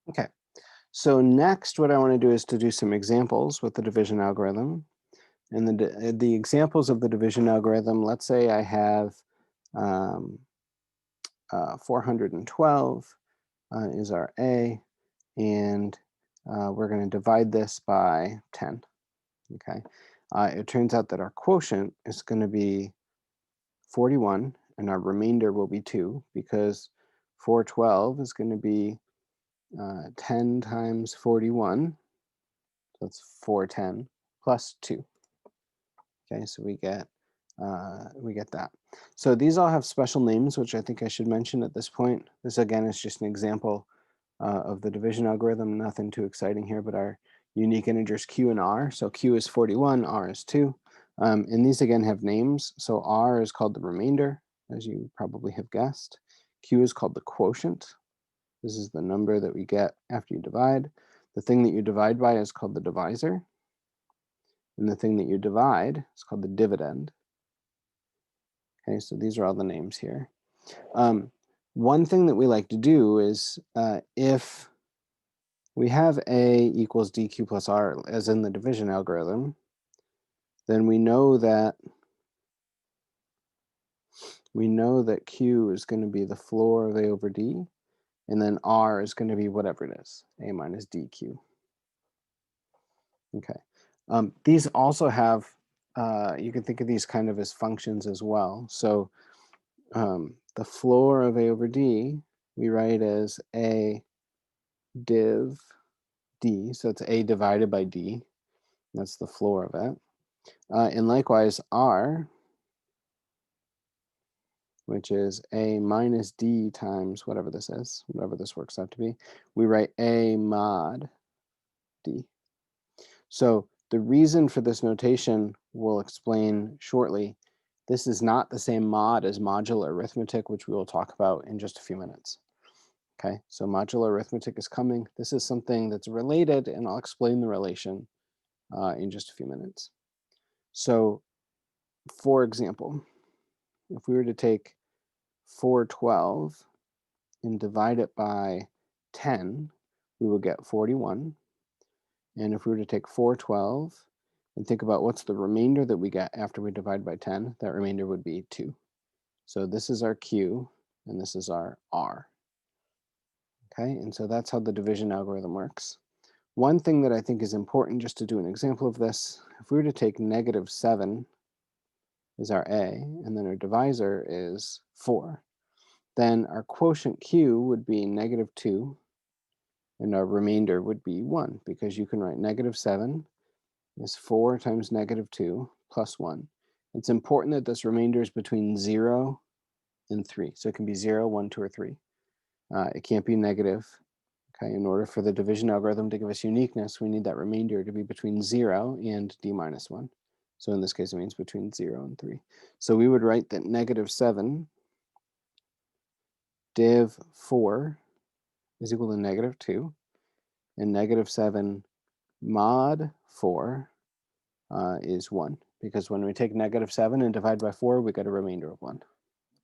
Okay, so next what I want to do is to do some examples with the division algorithm. And the examples of the division algorithm, let's say I have um, 412 is our A, and we're going to divide this by 10. Okay, it turns out that our quotient is going to be 41, and our remainder will be 2, because 412 is going to be 10 times 41, so that's 410 plus 2. Okay, so we get that. So these all have special names, which I think I should mention at this point. This again is just an example of the division algorithm. Nothing too exciting here, but our unique integers q and r. So q is 41, r is 2. And these again have names. So r is called the remainder, as you probably have guessed. Q is called the quotient. This is the number that we get after you divide. The thing that you divide by is called the divisor. And the thing that you divide is called the dividend. Okay, so these are all the names here. One thing that we like to do is if we have A equals dq plus r, as in the division algorithm, then we know that q is going to be the floor of A over d, and then r is going to be whatever it is, A minus dq. Okay. These also have, you can think of these kind of as functions as well. So the floor of A over d, we write as A div d, so it's A divided by d. That's the floor of it. And likewise, r, which is A minus d times whatever this is, whatever this works out to be, we write A mod d. So the reason for this notation we'll explain shortly. This is not the same mod as modular arithmetic, which we will talk about in just a few minutes. Okay, so modular arithmetic is coming. This is something that's related, and I'll explain the relation in just a few minutes. So, for example, if we were to take 412 and divide it by 10, we would get 41. And if we were to take 412 and think about what's the remainder that we get after we divide by 10, that remainder would be 2. So this is our Q, and this is our R. Okay, and so that's how the division algorithm works. One thing that I think is important, just to do an example of this, if we were to take -7 is our A, and then our divisor is 4, then our quotient Q would be -2, and our remainder would be 1, because you can write -7 is 4 times -2 plus 1. It's important that this remainder is between 0 and 3. So it can be 0, 1, 2, or 3. It can't be negative. Okay, in order for the division algorithm to give us uniqueness, we need that remainder to be between 0 and d minus 1. So in this case, it means between 0 and 3. So we would write that -7 div 4 is equal to -2, and -7 mod 4 is 1, because when we take -7 and divide by 4, we get a remainder of 1.